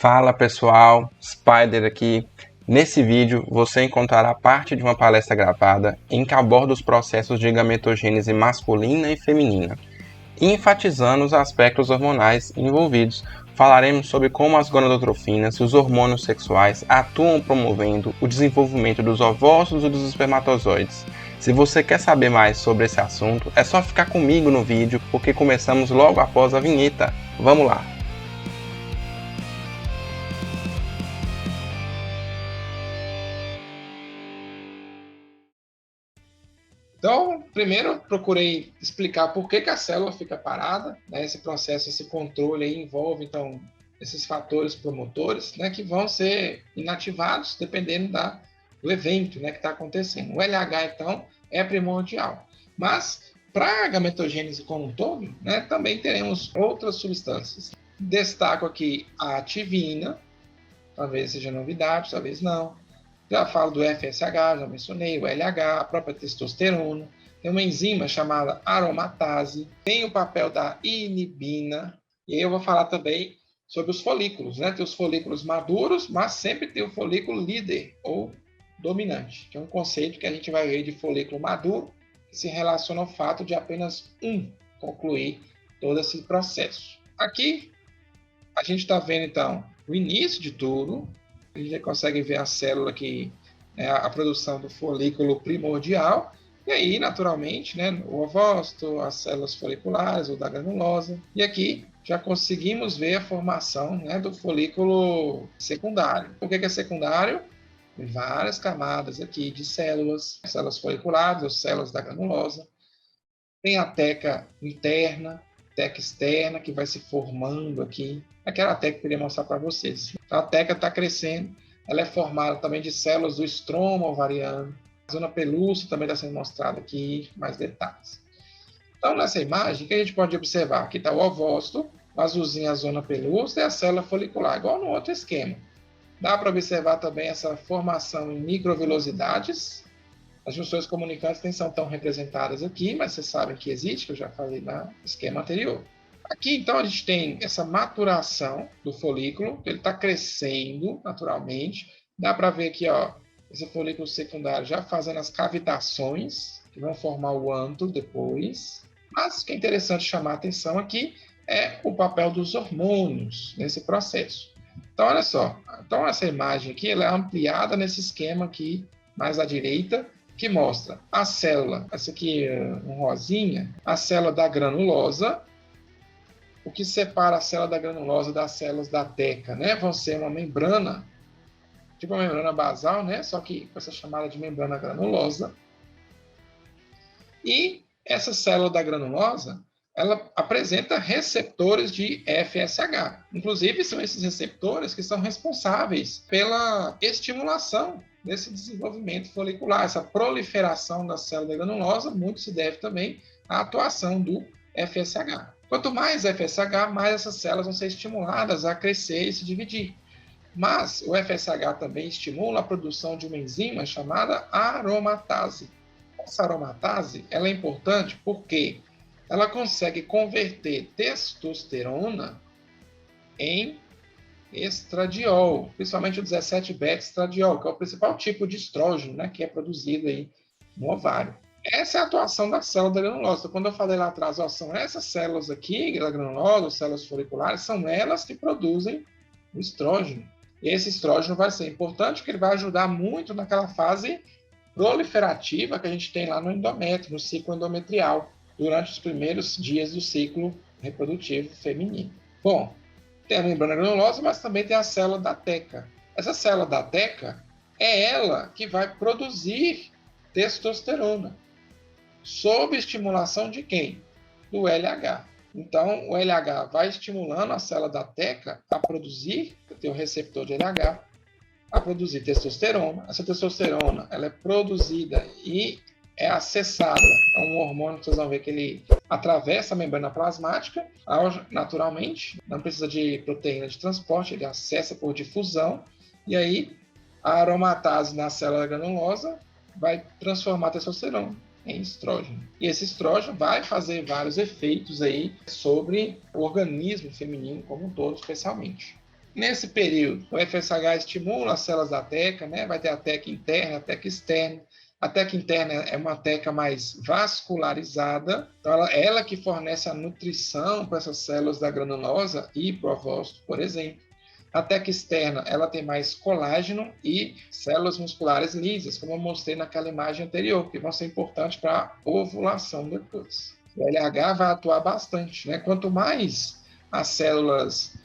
Fala pessoal, Spider aqui. Nesse vídeo você encontrará parte de uma palestra gravada em que aborda os processos de gametogênese masculina e feminina. E enfatizando os aspectos hormonais envolvidos, falaremos sobre como as gonadotrofinas e os hormônios sexuais atuam promovendo o desenvolvimento dos ovócitos e dos espermatozoides. Se você quer saber mais sobre esse assunto, é só ficar comigo no vídeo, porque começamos logo após a vinheta. Vamos lá! Então, primeiro procurei explicar por que a célula fica parada, né? Esse processo, esse controle aí envolve, então, esses fatores promotores, né, que vão ser inativados dependendo do evento, né, que está acontecendo. O LH, então, é primordial. Mas, para a gametogênese como um todo, né, também teremos outras substâncias. Destaco aqui a ativina, talvez seja novidade, talvez não. Já falo do FSH, já mencionei, o LH, a própria testosterona. Tem uma enzima chamada aromatase, tem o papel da inibina, e aí eu vou falar também sobre os folículos, né? Tem os folículos maduros, mas sempre tem o folículo líder, ou dominante, que é um conceito que a gente vai ver de folículo maduro, que se relaciona ao fato de apenas um concluir todo esse processo. Aqui, a gente está vendo, então, o início de tudo. A gente já consegue ver a célula aqui, né, a produção do folículo primordial, e aí, naturalmente, né, o ovócito, as células foliculares, ou da granulosa, e aqui já conseguimos ver a formação, né, do folículo secundário. Por que é secundário? Tem várias camadas aqui de células foliculares, ou células da granulosa. Tem a teca interna, teca externa, que vai se formando aqui. Aquela teca que eu queria mostrar para vocês. A teca está crescendo, ela é formada também de células do estroma ovariano. A zona pelúcida também está sendo mostrada aqui, mais detalhes. Então, nessa imagem, o que a gente pode observar? Aqui está o ovócito, o azulzinho a zona pelúcida e a célula folicular, igual no outro esquema. Dá para observar também essa formação em microvilosidades. As junções comunicantes nem são tão representadas aqui, mas vocês sabem que existe, que eu já falei no esquema anterior. Aqui, então, a gente tem essa maturação do folículo, ele está crescendo naturalmente. Dá para ver aqui, ó, esse folículo secundário já fazendo as cavitações, que vão formar o antro depois. Mas o que é interessante chamar a atenção aqui é o papel dos hormônios nesse processo. Então, olha só. Então, essa imagem aqui ela é ampliada nesse esquema aqui, mais à direita, que mostra a célula, essa aqui um rosinha, a célula da granulosa. O que separa a célula da granulosa das células da teca, né? Vão ser uma membrana, tipo uma membrana basal, né? Só que com essa chamada de membrana granulosa. E essa célula da granulosa, ela apresenta receptores de FSH. Inclusive, são esses receptores que são responsáveis pela estimulação desse desenvolvimento folicular, essa proliferação da célula granulosa, muito se deve também à atuação do FSH. Quanto mais FSH, mais essas células vão ser estimuladas a crescer e se dividir. Mas o FSH também estimula a produção de uma enzima chamada aromatase. Essa aromatase ela é importante porque ela consegue converter testosterona em estradiol, principalmente o 17-beta-estradiol, que é o principal tipo de estrógeno, né, que é produzido aí no ovário. Essa é a atuação da célula da granulosa. Quando eu falei lá atrás, ó, são essas células aqui, da granulosa, células foliculares, são elas que produzem o estrógeno. E esse estrógeno vai ser importante porque ele vai ajudar muito naquela fase proliferativa que a gente tem lá no endométrio, no ciclo endometrial, durante os primeiros dias do ciclo reprodutivo feminino. Bom, tem a membrana granulosa, mas também tem a célula da teca. Essa célula da teca é ela que vai produzir testosterona, sob estimulação de quem? Do LH. Então, o LH vai estimulando a célula da teca a produzir, tem o receptor de LH, a produzir testosterona. Essa testosterona ela é produzida e é acessada. É um hormônio que vocês vão ver que ele atravessa a membrana plasmática naturalmente, não precisa de proteína de transporte, ele acessa por difusão, e aí a aromatase na célula granulosa vai transformar a testosterona em estrógeno. E esse estrógeno vai fazer vários efeitos aí sobre o organismo feminino como um todo, especialmente. Nesse período, o FSH estimula as células da teca, né? Vai ter a teca interna, a teca externa. A teca interna é uma teca mais vascularizada, então ela que fornece a nutrição para essas células da granulosa e para o ovócito, por exemplo. A teca externa, ela tem mais colágeno e células musculares lisas, como eu mostrei naquela imagem anterior, que vão ser importantes para a ovulação depois. O LH vai atuar bastante, né? Quanto mais as células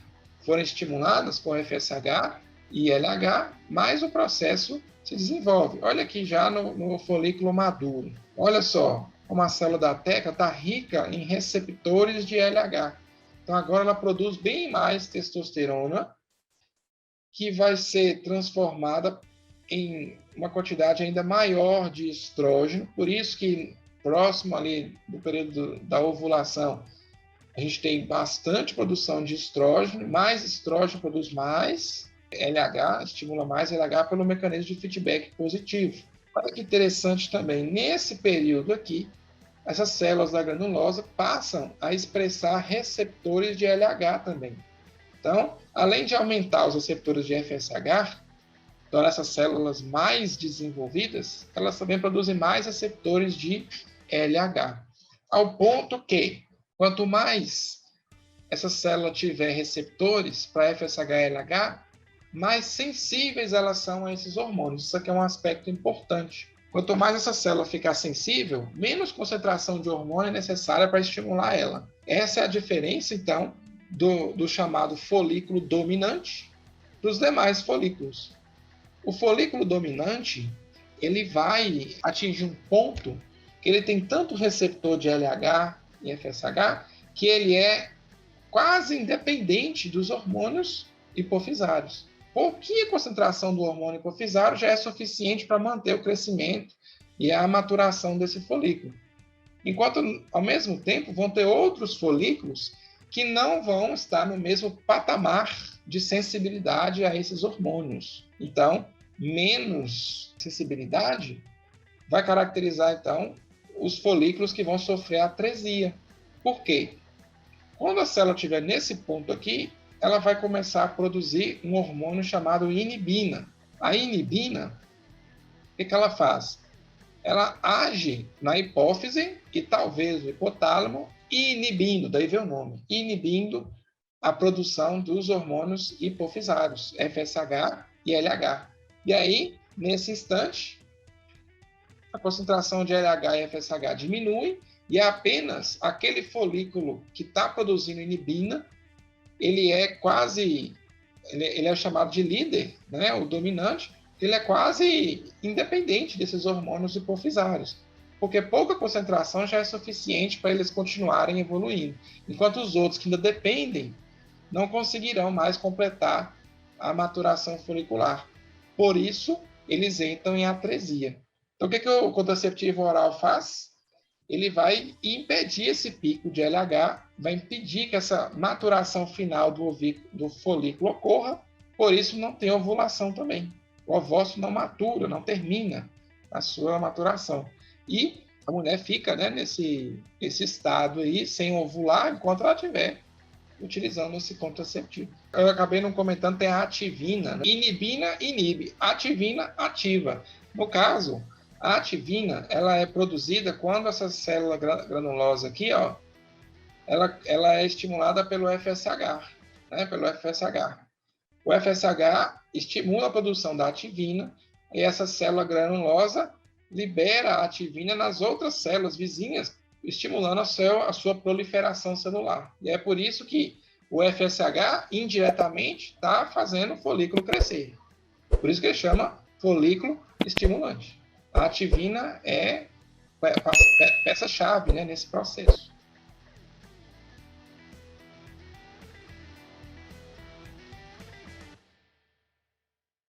forem estimuladas com FSH e LH, mais o processo se desenvolve. Olha aqui já no folículo maduro. Olha só como a célula da teca está rica em receptores de LH. Então agora ela produz bem mais testosterona, que vai ser transformada em uma quantidade ainda maior de estrógeno. Por isso que próximo ali do período da ovulação, a gente tem bastante produção de estrógeno, mais estrógeno produz mais LH, estimula mais LH pelo mecanismo de feedback positivo. Olha que interessante também, nesse período aqui, essas células da granulosa passam a expressar receptores de LH também. Então, além de aumentar os receptores de FSH, tornar essas células mais desenvolvidas, elas também produzem mais receptores de LH. Ao ponto que, quanto mais essa célula tiver receptores para FSH e LH, mais sensíveis elas são a esses hormônios. Isso aqui é um aspecto importante. Quanto mais essa célula ficar sensível, menos concentração de hormônio é necessária para estimular ela. Essa é a diferença, então, do chamado folículo dominante dos demais folículos. O folículo dominante, ele vai atingir um ponto que ele tem tanto receptor de LH e FSH que ele é quase independente dos hormônios hipofisários. Pouquinha concentração do hormônio hipofisário já é suficiente para manter o crescimento e a maturação desse folículo. Enquanto, ao mesmo tempo, vão ter outros folículos que não vão estar no mesmo patamar de sensibilidade a esses hormônios. Então, menos sensibilidade vai caracterizar, então, os folículos que vão sofrer atresia. Por quê? Quando a célula estiver nesse ponto aqui, ela vai começar a produzir um hormônio chamado inibina. A inibina, o que ela faz? Ela age na hipófise e talvez no hipotálamo, inibindo, daí vem o nome, inibindo a produção dos hormônios hipofisários, FSH e LH. E aí, nesse instante, a concentração de LH e FSH diminui e é apenas aquele folículo que está produzindo inibina, ele é chamado de líder, né, o dominante, ele é quase independente desses hormônios hipofisários, porque pouca concentração já é suficiente para eles continuarem evoluindo, enquanto os outros que ainda dependem não conseguirão mais completar a maturação folicular. Por isso, eles entram em atresia. Então, o que o contraceptivo oral faz? Ele vai impedir esse pico de LH, vai impedir que essa maturação final do folículo ocorra, por isso não tem ovulação também. O ovócito não matura, não termina a sua maturação. E a mulher fica, né, nesse estado aí, sem ovular, enquanto ela estiver utilizando esse contraceptivo. Eu acabei não comentando, tem a ativina. Né? Inibina, inibe. Ativina, ativa. No caso, a ativina, ela é produzida quando essa célula granulosa aqui, ó, ela é estimulada pelo FSH, né, pelo FSH. O FSH estimula a produção da ativina e essa célula granulosa libera a ativina nas outras células vizinhas, estimulando a sua proliferação celular. E é por isso que o FSH, indiretamente, está fazendo o folículo crescer. Por isso que ele chama folículo estimulante. A ativina é peça-chave, né, nesse processo.